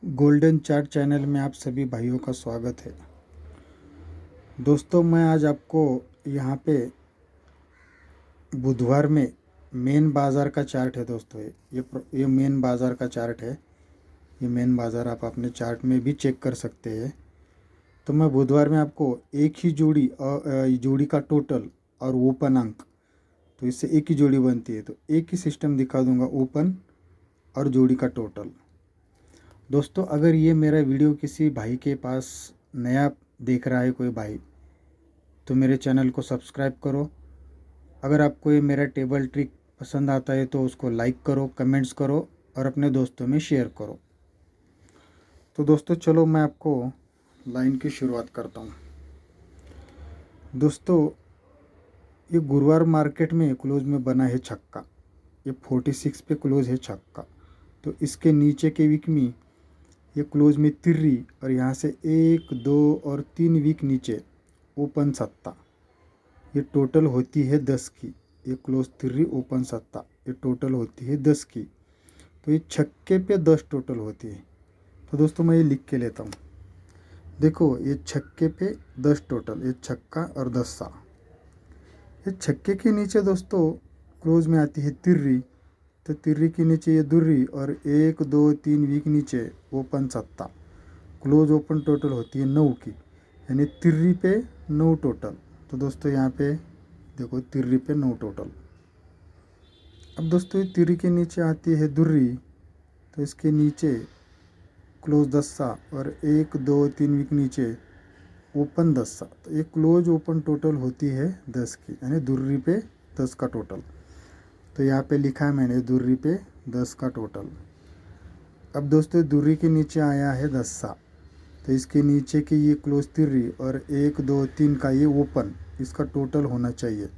Golden chart channel में आप सभी भाइयों का स्वागत है। दोस्तों, मैं आज आपको यहाँ पे बुधवार में मेन बाज़ार का चार्ट है। दोस्तों, ये मेन बाज़ार का चार्ट है। ये मेन बाज़ार आप अपने चार्ट में भी चेक कर सकते हैं। तो मैं बुधवार में आपको एक ही जोड़ी और जोड़ी का टोटल और ओपन अंक, तो इससे एक ही जोड़ी बनती है, तो एक ही सिस्टम दिखा दूंगा, ओपन और जोड़ी का टोटल। दोस्तों, अगर ये मेरा वीडियो किसी भाई के पास नया देख रहा है कोई भाई, तो मेरे चैनल को सब्सक्राइब करो। अगर आपको ये मेरा टेबल ट्रिक पसंद आता है तो उसको लाइक करो, कमेंट्स करो और अपने दोस्तों में शेयर करो। तो दोस्तों, चलो मैं आपको लाइन की शुरुआत करता हूँ। दोस्तों, ये गुरुवार मार्केट में क्लोज में बना है छक्का। ये 46 पे क्लोज है छक्का। तो इसके नीचे के वीक में ये क्लोज में तिर्री और यहाँ से 1, 2 और 3 वीक नीचे ओपन सत्ता। ये टोटल होती है 10 की। ये क्लोज तिर्री ओपन सत्ता ये टोटल होती है 10 की। तो ये छक्के पे 10 टोटल होती है। तो दोस्तों, मैं ये लिख के लेता हूँ। देखो, ये छक्के पे 10 टोटल, ये छक्का और 10 सा। ये छक्के के नीचे दोस्तों क्लोज में आती है तिर्री। तो तिर्री के नीचे ये दुर्री और 1, 2, 3 वीक नीचे ओपन सत्ता। क्लोज ओपन टोटल होती है 9 की, यानी तिर्री पे 9 टोटल। तो दोस्तों, यहाँ पे देखो, तिर्री पे 9 टोटल। अब दोस्तों, ये तिर्री के नीचे आती है दुर्री, तो इसके नीचे क्लोज 10 सा और 1, 2, 3 वीक नीचे ओपन 10 सा। तो ये क्लोज ओपन टोटल होती है 10 की, यानी दुर्री पे 10 का टोटल। तो यहाँ पे लिखा है मैंने दुर्री पे 10 का टोटल। अब दोस्तों, दुर्री के नीचे आया है 10 सा, तो इसके नीचे की ये क्लोज तिर्री और 1, 2, 3 का ये ओपन, इसका टोटल होना चाहिए।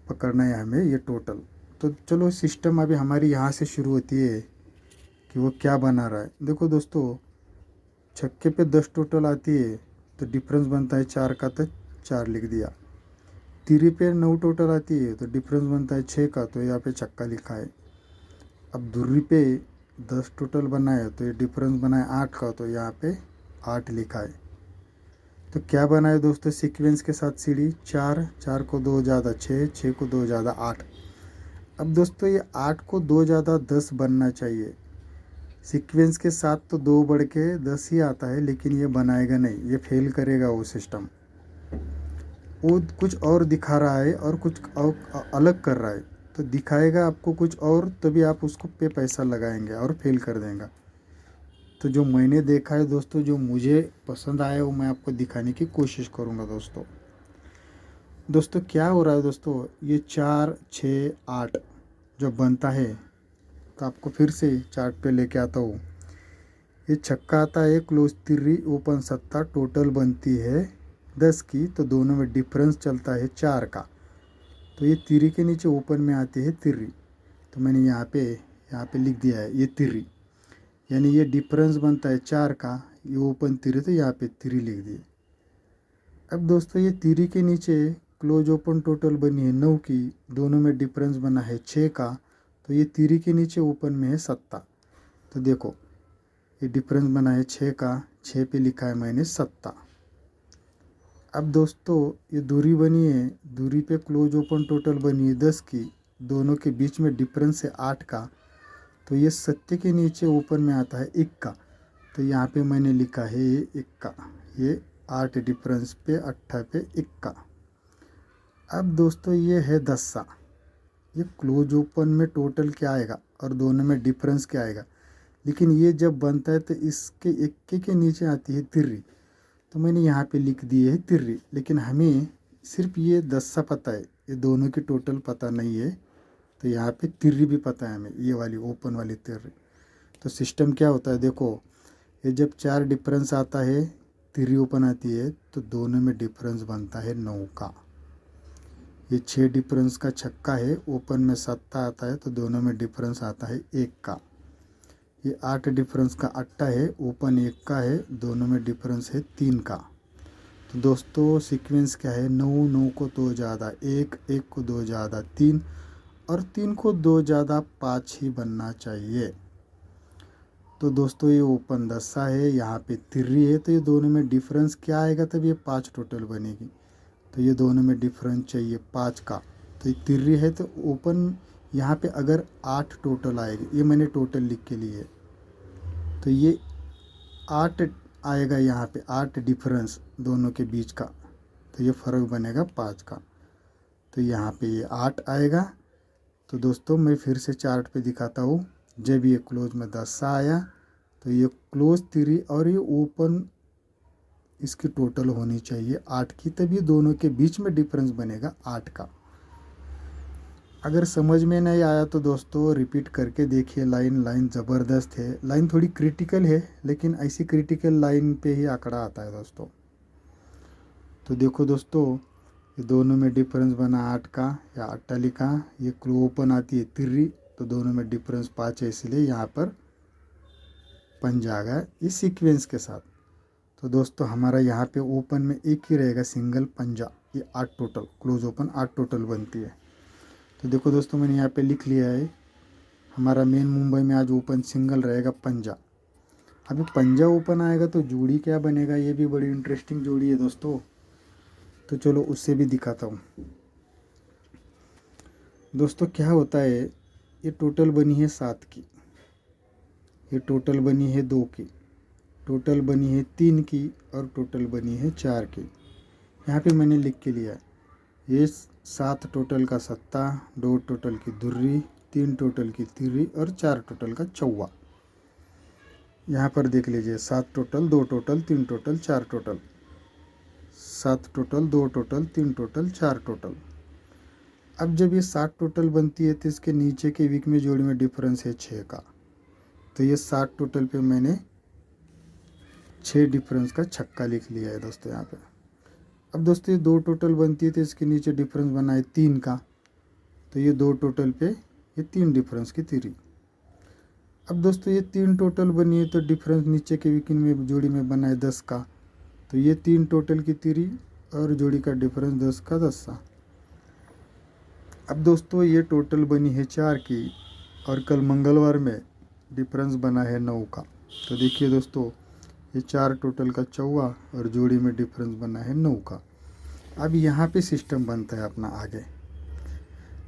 पकड़ना है हमें ये टोटल। तो चलो, सिस्टम अभी हमारी यहाँ से शुरू होती है कि वो क्या बना रहा है। देखो दोस्तों, छक्के पे 10 टोटल आती है, तो डिफरेंस बनता है 4 का, तो 4 लिख दिया। तिर्री पे 9 टोटल आती है, तो डिफरेंस बनता है 6 का, तो यहाँ पे छक्का लिखा है। अब दुर्री पे 10 टोटल बना है, तो ये डिफरेंस बना है 8 का, तो यहाँ पे 8 लिखा है। तो क्या बना है दोस्तों, सीक्वेंस के साथ सीढ़ी 4, 4 को 2 ज़्यादा 6, 6 को 2 ज़्यादा 8। अब दोस्तों, ये 8 को 2 ज़्यादा 10 बनना चाहिए। सीक्वेंस के साथ तो 2 बढ़ के 10 ही आता है, लेकिन ये बनाएगा नहीं, ये फेल करेगा वो सिस्टम। वो कुछ और दिखा रहा है और कुछ और अलग कर रहा है। तो दिखाएगा आपको कुछ और, तभी आप उसको पे पैसा लगाएंगे और फेल कर देगा। तो जो मैंने देखा है दोस्तों, जो मुझे पसंद आया वो मैं आपको दिखाने की कोशिश करूँगा। दोस्तों क्या हो रहा है दोस्तों, ये 4, 6, 8 जो बनता है, तो आपको फिर से चार्ट पे लेके आता हूँ। ये छक्का आता है, क्लोज तिर्री ओपन सत्ता, टोटल बनती है 10 की। तो दोनों में डिफरेंस चलता है 4 का। तो ये तिर्री के नीचे ओपन में आती है तिर्री। तो मैंने यहाँ पे लिख दिया है ये तिर्री, यानी ये डिफरेंस बनता है 4 का। ये ओपन तिर्री, तो यहाँ पे तिर्री लिख दिए। अब दोस्तों, ये तिर्री के नीचे क्लोज ओपन टोटल बनी है 9 की, दोनों में डिफरेंस बना है 6 का। तो ये तिर्री के नीचे ओपन में है सत्ता। तो देखो, ये डिफरेंस बना है 6 का, 6 पे लिखा है मैंने सत्ता। अब दोस्तों, ये दूरी बनी है, दूरी पे क्लोज ओपन टोटल बनी है 10 की, दोनों के बीच में डिफरेंस है 8 का। तो ये सत्ते के नीचे ओपन में आता है 1 का। तो यहाँ पे मैंने लिखा है ये 1 का, ये 8 डिफरेंस पे 8 पे 1 का। अब दोस्तों, ये है 10 सा। ये क्लोज ओपन में टोटल क्या आएगा और दोनों में डिफरेंस क्या आएगा। लेकिन ये जब बनता है तो इसके 1 के नीचे आती है तिर्री। तो मैंने यहाँ पे लिख दिए है तिर्री, लेकिन हमें सिर्फ ये 10 सा पता है, ये दोनों की टोटल पता नहीं है। तो यहाँ पे तिर्री भी पता है हमें, ये वाली ओपन वाली तिर्री। तो सिस्टम क्या होता है, देखो, ये जब 4 डिफरेंस आता है, तिर्री ओपन आती है, तो दोनों में डिफरेंस बनता है 9 का। ये 6 डिफरेंस का छक्का है, ओपन में सत्ता आता है, तो दोनों में डिफरेंस आता है 1 का। ये 8 डिफरेंस का अट्टा है, ओपन 1 का है, दोनों में डिफरेंस है 3 का। तो दोस्तों, सीक्वेंस क्या है, 9, 9 को 2 ज़्यादा 1, 1 को 2 ज़्यादा 3 और 3 को 2 ज़्यादा 5 ही बनना चाहिए। तो दोस्तों ये ओपन दस्सा है, यहाँ पे तिर्री है, तो ये दोनों में डिफरेंस क्या आएगा, तब ये 5 टोटल बनेगी। तो ये दोनों में डिफरेंस चाहिए 5 का, तो ये तिर्री है तो ओपन यहाँ पे अगर 8 टोटल आएगी, ये मैंने टोटल लिख के लिए है, तो ये 8 आएगा यहाँ पे, 8 डिफरेंस दोनों के बीच का, तो ये फ़र्क बनेगा 5 का, तो यहाँ पे ये 8 आएगा। तो दोस्तों मैं फिर से चार्ट पे दिखाता हूँ, जब ये क्लोज में 10 आया तो ये क्लोज तिर्री और ये ओपन इसकी टोटल होनी चाहिए 8 की, तब ये दोनों के बीच में डिफरेंस बनेगा 8 का। अगर समझ में नहीं आया तो दोस्तों रिपीट करके देखिए, लाइन ज़बरदस्त है, लाइन थोड़ी क्रिटिकल है, लेकिन ऐसी क्रिटिकल लाइन पे ही आंकड़ा आता है दोस्तों। तो देखो दोस्तों, ये दोनों में डिफरेंस बना 8 का या अट्टालिका, ये ओपन आती है तिर्री, तो दोनों में डिफरेंस 5 है, इसलिए यहाँ पर पंजा आ गया इस सीक्वेंस के साथ। तो दोस्तों हमारा यहाँ पे ओपन में एक ही रहेगा सिंगल पंजा, ये 8 टोटल, क्लोज ओपन 8 टोटल बनती है। तो देखो दोस्तों मैंने यहाँ पे लिख लिया है, हमारा मेन मुंबई में आज ओपन सिंगल रहेगा पंजा। अभी पंजा ओपन आएगा तो जोड़ी क्या बनेगा, ये भी बड़ी इंटरेस्टिंग जोड़ी है दोस्तों, तो चलो उससे भी दिखाता हूँ। दोस्तों क्या होता है, ये टोटल बनी है 7 की, ये टोटल बनी है 2 की, टोटल बनी है 3 की, और टोटल बनी है 4 की। यहाँ पे मैंने लिख के लिया, ये 7 टोटल का सत्ता, 2 टोटल की धुर्री, 3 टोटल की तिर्री और 4 टोटल का चौवा। यहाँ पर देख लीजिए, 7 total, 2 total, 3 total, 4 total, 7 total, 2 total, 3 total, 4 total. अब जब ये 7 टोटल बनती है तो इसके नीचे के वीक में जोड़ी में डिफरेंस है 6 का, तो ये 7 टोटल पे मैंने 6 डिफरेंस का छक्का लिख लिया है दोस्तों यहाँ पे। अब दोस्तों ये 2 टोटल बनती है तो इसके नीचे डिफरेंस बना है 3 का, तो ये 2 टोटल पे ये 3 डिफरेंस की तिर्री। अब दोस्तों ये 3 टोटल बनी है तो डिफरेंस नीचे के वीक में जोड़ी में बना है 10 का, तो ये 3 टोटल की तिर्री और जोड़ी का डिफरेंस 10 का 10 सा। अब दोस्तों ये टोटल बनी है 4 की, और कल मंगलवार में डिफरेंस बना है 9 का, तो देखिए दोस्तों ये 4 टोटल का चौवा और जोड़ी में डिफरेंस बना है 9 का। अब यहाँ पे सिस्टम बनता है अपना आगे।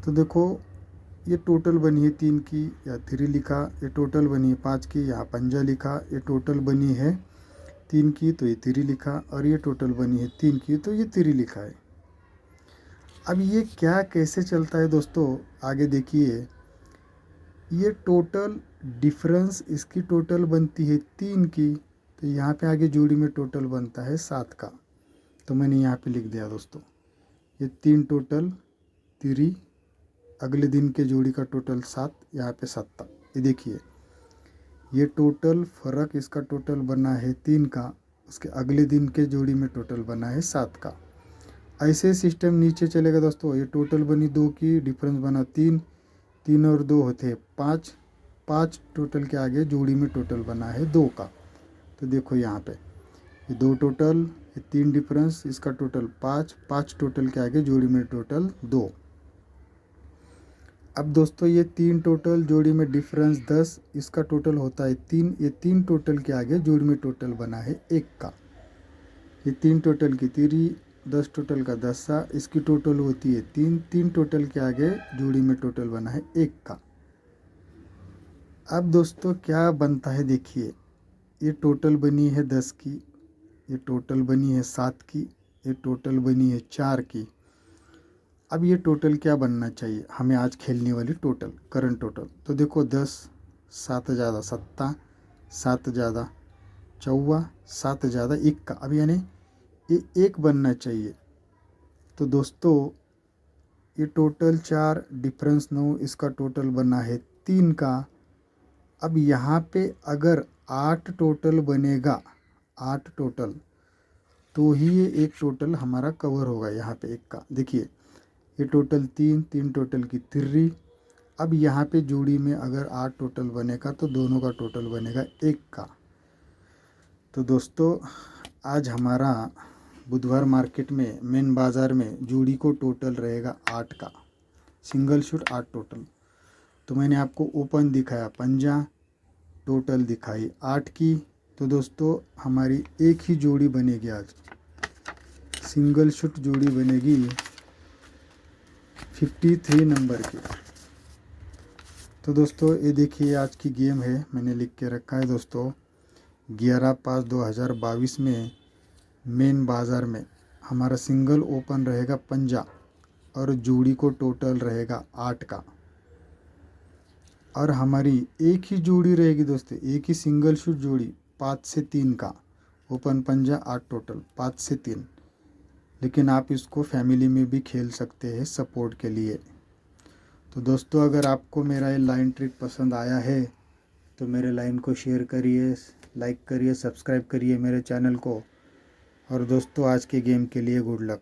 तो देखो ये टोटल बनी है 3 की, या तिर्री लिखा, ये टोटल बनी है 5 की, यहाँ पंजा लिखा, ये टोटल बनी है 3 की तो ये तिर्री लिखा, और ये टोटल बनी है 3 की तो ये तिर्री लिखा है। अब ये क्या कैसे चलता है दोस्तों, आगे देखिए, ये टोटल डिफरेंस इसकी टोटल बनती है 3 की, तो यहाँ पे आगे जोड़ी में टोटल बनता है 7 का, तो मैंने यहाँ पे लिख दिया दोस्तों, ये 3 टोटल तिर्री, अगले दिन के जोड़ी का टोटल 7, यहाँ पे 7। ये देखिए ये टोटल फ़र्क इसका टोटल बना है 3 का, उसके अगले दिन के जोड़ी में टोटल बना है 7 का। ऐसे सिस्टम नीचे चलेगा दोस्तों, ये टोटल बनी 2 की, डिफरेंस बना 3, 3 और 2 होते हैं 5, 5 टोटल के आगे जोड़ी में टोटल बना है 2 का। तो देखो यहाँ पे ये 2 टोटल, ये 3 डिफरेंस, इसका टोटल 5, 5 टोटल के आगे जोड़ी में टोटल 2। अब दोस्तों ये 3 टोटल जोड़ी में डिफरेंस 10, इसका टोटल होता है 3, ये 3 टोटल के आगे जोड़ी में टोटल बना है 1 का। ये 3 टोटल की तिर्री, 10 टोटल का 10 सा, इसकी टोटल होती है 3, 3 टोटल के आगे जोड़ी में टोटल बना है 1 का। अब दोस्तों क्या बनता है देखिए, ये टोटल बनी है 10 की, ये टोटल बनी है 7 की, ये टोटल बनी है 4 की। अब ये टोटल क्या बनना चाहिए हमें आज खेलने वाली टोटल, करंट टोटल, तो देखो 10, 7 ज़्यादा सत्ता, 7 ज़्यादा चौवा, 7 ज़्यादा 1 का, अब यानी ये 1 बनना चाहिए। तो दोस्तों ये टोटल 4, डिफरेंस 9, इसका टोटल बना है 3 का। अब यहाँ पे अगर 8 टोटल बनेगा, 8 टोटल, तो ही ये 1 टोटल हमारा कवर होगा यहाँ पे 1 का। देखिए ये टोटल 3, 3 टोटल की तिर्री। अब यहाँ पे जोड़ी में अगर 8 टोटल बनेगा तो दोनों का टोटल बनेगा 1 का। तो दोस्तों आज हमारा बुधवार मार्केट में मेन बाज़ार में जोड़ी को टोटल रहेगा 8 का, सिंगल शूट 8 टोटल। तो मैंने आपको ओपन दिखाया पंजा, टोटल दिखाई 8 की। तो दोस्तों हमारी एक ही जोड़ी बनेगी आज, सिंगल शूट जोड़ी बनेगी 53 नंबर की। तो दोस्तों ये देखिए आज की गेम है, मैंने लिख के रखा है दोस्तों 11/5/2022 में मेन बाज़ार में हमारा सिंगल ओपन रहेगा 50 और जोड़ी को टोटल रहेगा 8 का। और हमारी एक ही जोड़ी रहेगी दोस्तों, एक ही सिंगल शूट जोड़ी 5 से 3 का, ओपन 50 8 टोटल 5 से 3। लेकिन आप इसको फैमिली में भी खेल सकते हैं सपोर्ट के लिए। तो दोस्तों अगर आपको मेरा ये लाइन ट्रिक पसंद आया है तो मेरे लाइन को शेयर करिए, लाइक करिए, सब्सक्राइब करिए मेरे चैनल को। और दोस्तों आज के गेम के लिए गुड लक।